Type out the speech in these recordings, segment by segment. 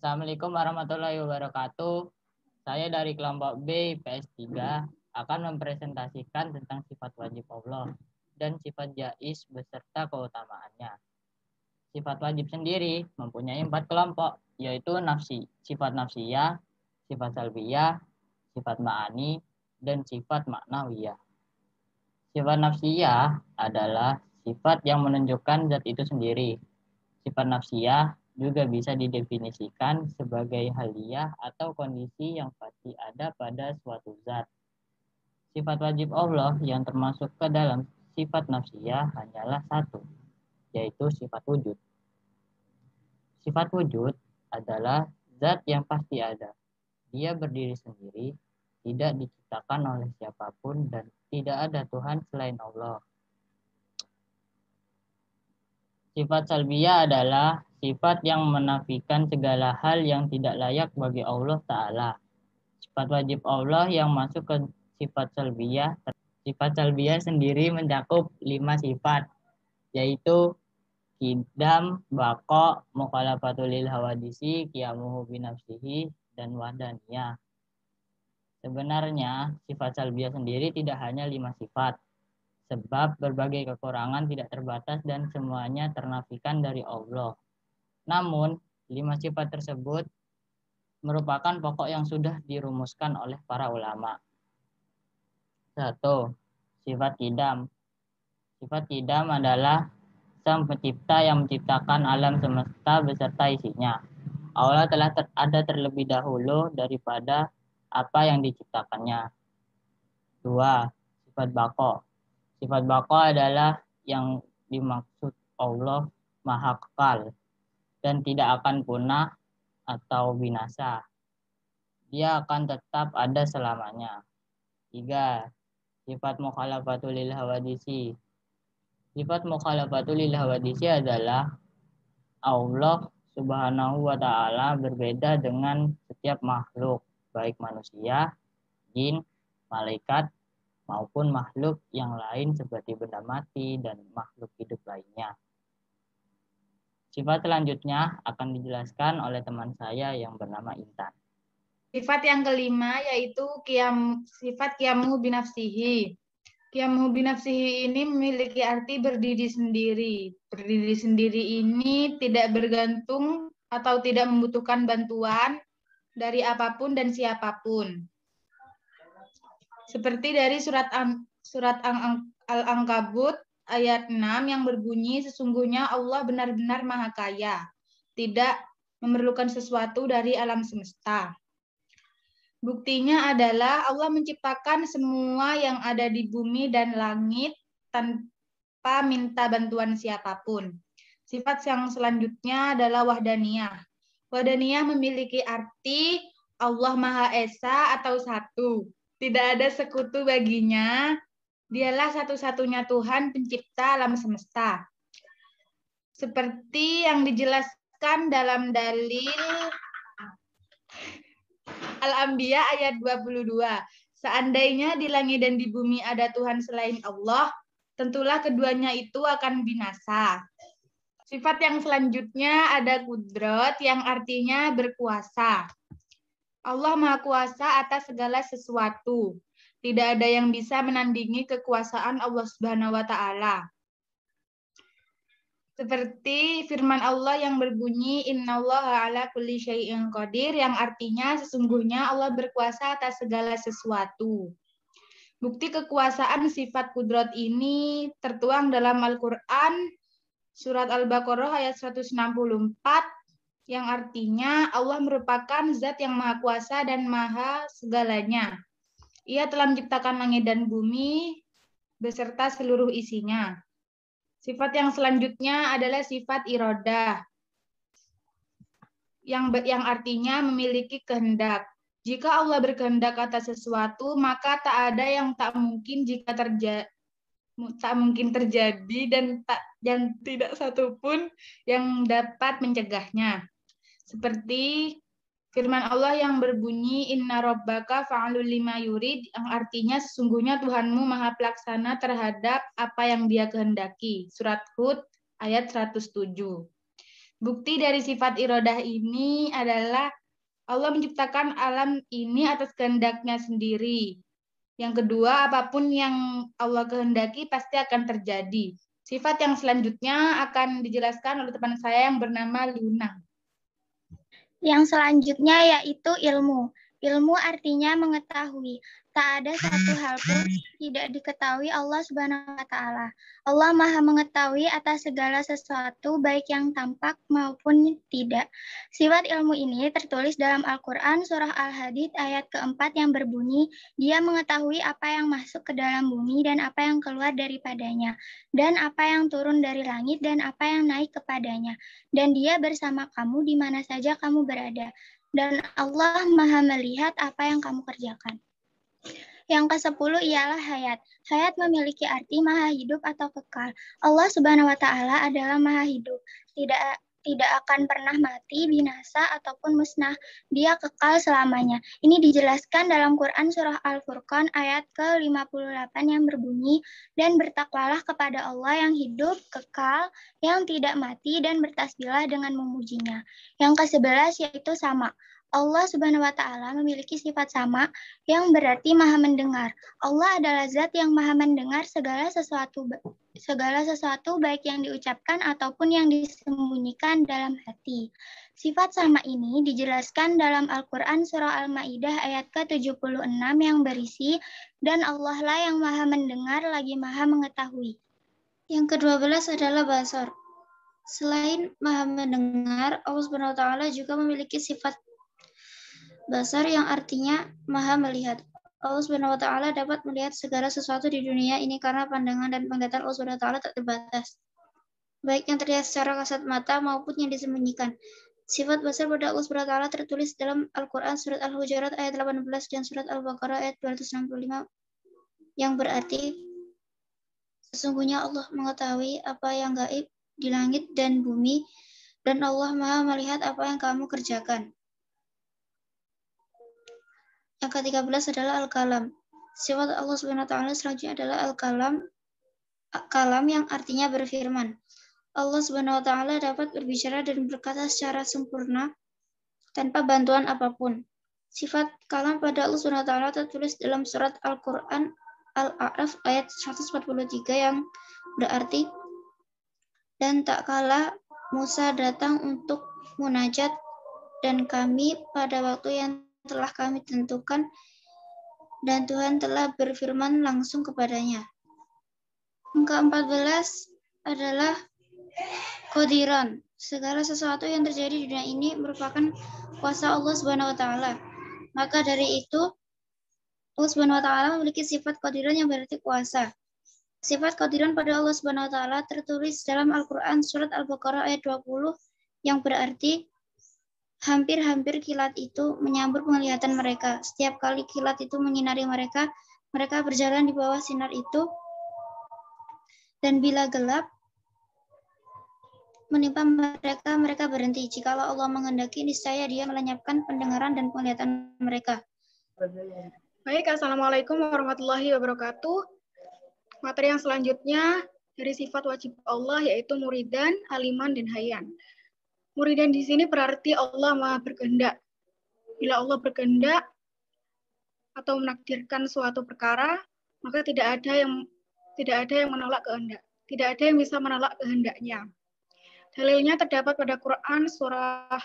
Assalamualaikum warahmatullahi wabarakatuh. Saya dari kelompok B PS3 akan mempresentasikan tentang sifat wajib Allah dan sifat jaiz beserta keutamaannya. Sifat wajib sendiri mempunyai 4 kelompok, yaitu sifat nafsiyah, sifat salbiyah, sifat ma'ani, dan sifat maknawiyah. Sifat nafsiyah adalah sifat yang menunjukkan zat itu sendiri. Sifat nafsiyah juga bisa didefinisikan sebagai haliyah atau kondisi yang pasti ada pada suatu zat. Sifat wajib Allah yang termasuk ke dalam sifat nafsiyah hanyalah satu, yaitu sifat wujud. Sifat wujud adalah zat yang pasti ada. Dia berdiri sendiri, tidak diciptakan oleh siapapun, dan tidak ada Tuhan selain Allah. Sifat salbiyah adalah sifat yang menafikan segala hal yang tidak layak bagi Allah Ta'ala. Sifat wajib Allah yang masuk ke sifat salbiyah. Sifat salbiyah sendiri mencakup 5 sifat, yaitu kidam, bako, mukhalafatul lil hawadisi, qiyamuhu binafsihi, dan wahdaniyah. Sebenarnya sifat salbiyah sendiri tidak hanya 5 sifat, sebab berbagai kekurangan tidak terbatas dan semuanya ternafikan dari Allah. Namun, 5 sifat tersebut merupakan pokok yang sudah dirumuskan oleh para ulama. 1. Sifat kidam. Sifat kidam adalah Sang Pencipta yang menciptakan alam semesta beserta isinya. Allah telah ada terlebih dahulu daripada apa yang diciptakannya. 2. Sifat bako. Sifat bako adalah yang dimaksud Allah maha kekal dan tidak akan punah atau binasa. Dia akan tetap ada selamanya. 3. Sifat mukhalafatul lil hawadisi. Sifat mukhalafatul lil hawadisi adalah Allah Subhanahu wa Ta'ala berbeda dengan setiap makhluk, baik manusia, jin, malaikat, maupun makhluk yang lain seperti benda mati dan makhluk hidup lainnya. Sifat selanjutnya akan dijelaskan oleh teman saya yang bernama Intan. Sifat yang kelima yaitu sifat qiyamuhu binafsihi. Qiyamuhu binafsihi ini memiliki arti berdiri sendiri. Berdiri sendiri ini tidak bergantung atau tidak membutuhkan bantuan dari apapun dan siapapun. Seperti dari surat Al-Ankabut ayat 6 yang berbunyi, sesungguhnya Allah benar-benar maha kaya, tidak memerlukan sesuatu dari alam semesta. Buktinya adalah Allah menciptakan semua yang ada di bumi dan langit tanpa minta bantuan siapapun. Sifat yang selanjutnya adalah wahdaniyah. Wahdaniyah memiliki arti Allah Maha Esa atau satu. Tidak ada sekutu baginya. Dialah satu-satunya Tuhan pencipta alam semesta. Seperti yang dijelaskan dalam dalil Al-Anbiya ayat 22. Seandainya di langit dan di bumi ada Tuhan selain Allah, tentulah keduanya itu akan binasa. Sifat yang selanjutnya ada kudrat yang artinya berkuasa. Allah Maha Kuasa atas segala sesuatu. Tidak ada yang bisa menandingi kekuasaan Allah Subhanahu wa Ta'ala. Seperti firman Allah yang berbunyi innallaha ala kulli syai'in qadir, yang artinya sesungguhnya Allah berkuasa atas segala sesuatu. Bukti kekuasaan sifat kudrat ini tertuang dalam Al-Qur'an surat Al-Baqarah ayat 164 yang artinya Allah merupakan zat yang maha kuasa dan maha segalanya. Ia telah menciptakan langit dan bumi beserta seluruh isinya. Sifat yang selanjutnya adalah sifat iradah, yang artinya memiliki kehendak. Jika Allah berkehendak atas sesuatu, maka tak ada yang tak mungkin terjadi dan tidak satupun yang dapat mencegahnya. Seperti firman Allah yang berbunyi inna rabbaka fa'alul lima yurid, yang artinya sesungguhnya Tuhanmu maha pelaksana terhadap apa yang Dia kehendaki. Surat Hud ayat 107. Bukti dari sifat iradah ini adalah Allah menciptakan alam ini atas kehendaknya sendiri. Yang kedua, apapun yang Allah kehendaki pasti akan terjadi. Sifat yang selanjutnya akan dijelaskan oleh teman saya yang bernama Luna. Yang selanjutnya yaitu ilmu. Ilmu artinya mengetahui. Tak ada satu hal pun tidak diketahui Allah Subhanahu wa Ta'ala. Allah Maha mengetahui atas segala sesuatu, baik yang tampak maupun tidak. Sifat ilmu ini tertulis dalam Al-Quran, Surah Al-Hadid ayat keempat yang berbunyi, Dia mengetahui apa yang masuk ke dalam bumi dan apa yang keluar daripadanya, dan apa yang turun dari langit dan apa yang naik kepadanya. Dan Dia bersama kamu di mana saja kamu berada. Dan Allah Maha melihat apa yang kamu kerjakan. Yang ke-10 ialah hayat. Hayat memiliki arti maha hidup atau kekal. Allah Subhanahu wa Ta'ala adalah maha hidup. Tidak akan pernah mati, binasa, ataupun musnah. Dia kekal selamanya. Ini dijelaskan dalam Quran Surah Al-Furqan ayat ke-58 yang berbunyi, dan bertakwalah kepada Allah yang hidup, kekal, yang tidak mati, dan bertasbihlah dengan memujinya. Yang ke-11 yaitu sama. Allah Subhanahu wa Ta'ala memiliki sifat sama yang berarti maha mendengar. Allah adalah zat yang maha mendengar segala sesuatu baik yang diucapkan ataupun yang disembunyikan dalam hati. Sifat sama ini dijelaskan dalam Al-Quran Surah Al-Ma'idah ayat ke-76 yang berisi, dan Allah lah yang maha mendengar lagi maha mengetahui. Yang ke-12 adalah basar. Selain maha mendengar, Allah Subhanahu wa Ta'ala juga memiliki sifat basar yang artinya maha melihat. Allah Subhanahu wa Ta'ala dapat melihat segala sesuatu di dunia ini karena pandangan dan penglihatan Allah Subhanahu wa Ta'ala tak terbatas, baik yang terlihat secara kasat mata maupun yang disembunyikan. Sifat basar pada Allah Subhanahu wa Ta'ala tertulis dalam Al-Quran Surat Al-Hujurat ayat 18 dan Surat Al-Baqarah ayat 265 yang berarti, sesungguhnya Allah mengetahui apa yang gaib di langit dan bumi, dan Allah maha melihat apa yang kamu kerjakan. Yang ke-13 adalah Al-Kalam. Sifat Allah Subhanahu wa Ta'ala selanjutnya adalah Al-Kalam, kalam yang artinya berfirman. Allah Subhanahu wa Ta'ala dapat berbicara dan berkata secara sempurna tanpa bantuan apapun. Sifat kalam pada Allah Subhanahu wa Ta'ala tertulis dalam surat Al-Quran Al-A'raf ayat 143 yang berarti, dan tak kala Musa datang untuk munajat dan kami pada waktu yang telah kami tentukan, dan Tuhan telah berfirman langsung kepadanya. Yang ke-14 adalah qadiran. Segala sesuatu yang terjadi di dunia ini merupakan kuasa Allah Subhanahu wa Ta'ala. Maka dari itu, Allah Subhanahu wa Ta'ala memiliki sifat qadiran yang berarti kuasa. Sifat qadiran pada Allah Subhanahu wa Ta'ala tertulis dalam Al-Quran Surat Al-Baqarah ayat 20 yang berarti, hampir-hampir kilat itu menyambut penglihatan mereka. Setiap kali kilat itu menyinari mereka, mereka berjalan di bawah sinar itu. Dan bila gelap menimpa mereka, mereka berhenti. Jikalau Allah menghendaki, niscaya Dia melenyapkan pendengaran dan penglihatan mereka. Baik, Assalamualaikum warahmatullahi wabarakatuh. Materi yang selanjutnya dari sifat wajib Allah yaitu muridan, aliman, dan hayyan. Muridan di sini berarti Allah Maha berkehendak. Bila Allah berkehendak atau menakdirkan suatu perkara, maka tidak ada yang menolak kehendak. Tidak ada yang bisa menolak kehendaknya. Dalilnya terdapat pada Quran surah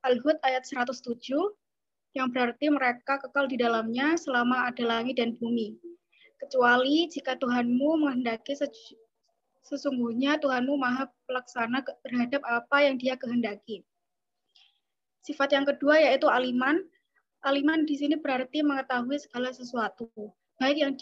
Al-Hud ayat 107 yang berarti mereka kekal di dalamnya selama ada langit dan bumi. Kecuali jika Tuhanmu menghendaki, sesungguhnya Tuhanmu Maha Pelaksana terhadap apa yang Dia kehendaki. Sifat yang kedua yaitu aliman. Aliman di sini berarti mengetahui segala sesuatu, baik yang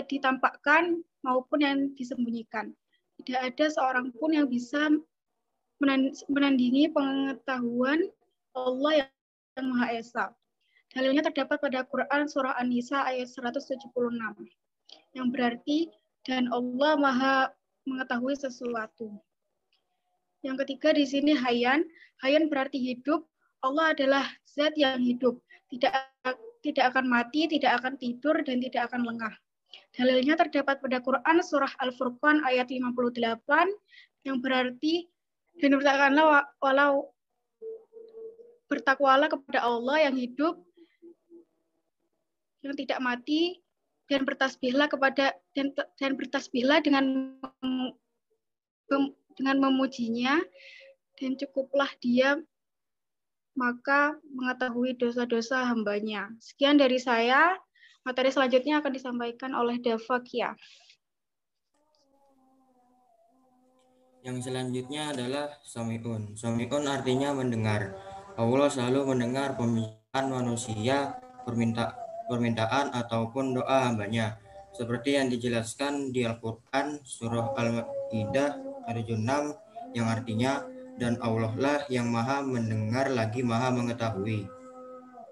ditampakkan maupun yang disembunyikan. Tidak ada seorang pun yang bisa menandingi pengetahuan Allah yang Maha Esa. Dalilnya terdapat pada Quran surah An-Nisa ayat 176 yang berarti, dan Allah Maha mengetahui sesuatu. Yang ketiga di sini hayyan. Hayyan berarti hidup. Allah adalah zat yang hidup, tidak akan mati, tidak akan tidur, dan tidak akan lengah. Dalilnya terdapat pada Quran surah Al-Furqan ayat 58 yang berarti, Dan bertakwalah kepada Allah yang hidup, yang tidak mati, dan bertasbihlah dengan memujinya, dan cukuplah dia maka mengetahui dosa-dosa hambanya. Sekian dari saya. Materi selanjutnya akan disampaikan oleh Dava Kia. Yang selanjutnya adalah Sami'un. Sami'un artinya mendengar. Allah selalu mendengar pembicaraan manusia, permintaan ataupun doa hambanya. Seperti yang dijelaskan di Al-Quran, surah Al-Ma'idah ayat 6, yang artinya, dan Allah lah yang maha mendengar lagi maha mengetahui.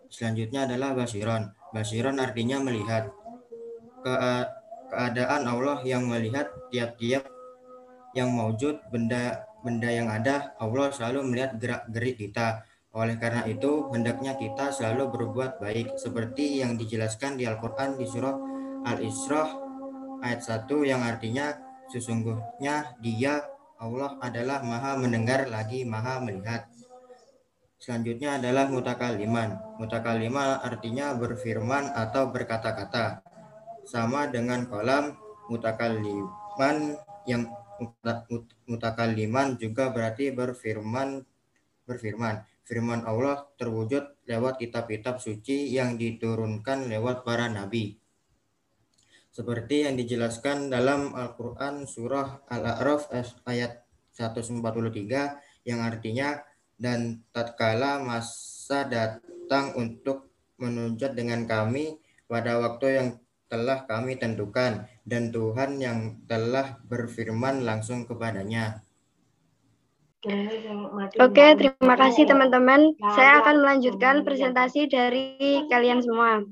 Selanjutnya adalah Basiron. Basiron artinya melihat. Keadaan Allah yang melihat tiap-tiap yang maujud, benda yang ada. Allah selalu melihat gerak-gerik kita. Oleh karena itu, hendaknya kita selalu berbuat baik, seperti yang dijelaskan di Al-Quran di surah Al-Isra ayat 1, yang artinya, sesungguhnya Dia, Allah adalah maha mendengar lagi maha melihat. Selanjutnya adalah mutakaliman. Mutakaliman artinya berfirman atau berkata-kata. Sama dengan kolam, mutakaliman yang mutakaliman juga berarti berfirman. Firman Allah terwujud lewat kitab-kitab suci yang diturunkan lewat para nabi. Seperti yang dijelaskan dalam Al-Quran surah Al-A'raf ayat 143, yang artinya, dan tatkala masa datang untuk menunjat dengan kami pada waktu yang telah kami tentukan, dan Tuhan yang telah berfirman langsung kepadanya. Oke, terima kasih teman-teman. Saya akan melanjutkan presentasi dari kalian semua.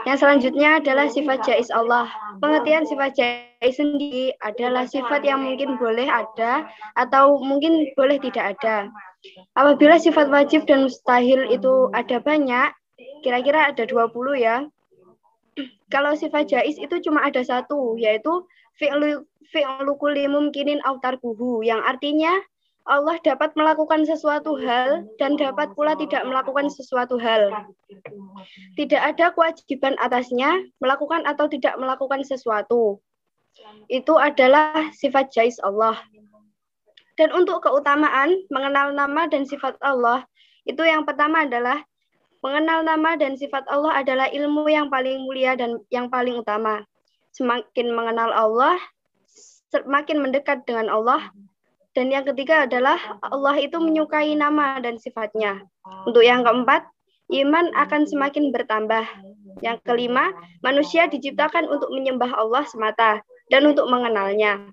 Yang selanjutnya adalah sifat jaiz Allah. Pengertian sifat jaiz sendiri adalah sifat yang mungkin boleh ada atau mungkin boleh tidak ada. Apabila sifat wajib dan mustahil itu ada banyak, kira-kira ada 20 ya. Kalau sifat jaiz itu cuma ada satu, yaitu fi'lu kulli mumkinin aw tarkuhu, yang artinya Allah dapat melakukan sesuatu hal dan dapat pula tidak melakukan sesuatu hal. Tidak ada kewajiban atasnya melakukan atau tidak melakukan sesuatu. Itu adalah sifat jaiz Allah. Dan untuk keutamaan mengenal nama dan sifat Allah, itu yang pertama adalah mengenal nama dan sifat Allah adalah ilmu yang paling mulia dan yang paling utama. Semakin mengenal Allah, semakin mendekat dengan Allah. Dan yang ketiga adalah Allah itu menyukai nama dan sifatnya. Untuk yang keempat, iman akan semakin bertambah. Yang kelima, manusia diciptakan untuk menyembah Allah semata dan untuk mengenalnya.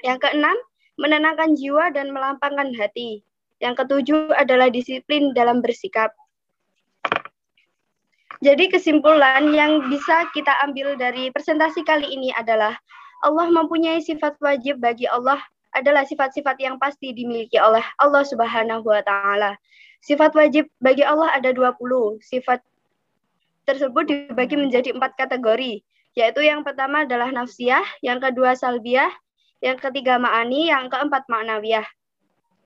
Yang keenam, menenangkan jiwa dan melapangkan hati. Yang ketujuh adalah disiplin dalam bersikap. Jadi kesimpulan yang bisa kita ambil dari presentasi kali ini adalah Allah mempunyai sifat wajib bagi Allah adalah sifat-sifat yang pasti dimiliki oleh Allah Subhanahu wa Ta'ala. Sifat wajib bagi Allah ada 20. Sifat tersebut dibagi menjadi 4 kategori, yaitu yang pertama adalah nafsiyah, yang kedua salbiyah, yang ketiga ma'ani, yang keempat ma'nawiyah.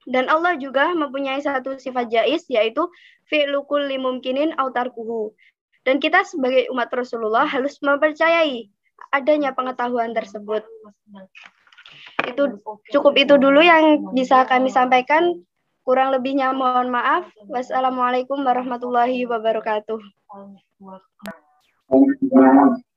Dan Allah juga mempunyai satu sifat jaiz, yaitu fi'lu kulli mumkinin aw tarkuhu. Dan kita sebagai umat Rasulullah harus mempercayai adanya pengetahuan tersebut. Cukup itu dulu yang bisa kami sampaikan. Kurang lebihnya mohon maaf. Wassalamualaikum warahmatullahi wabarakatuh.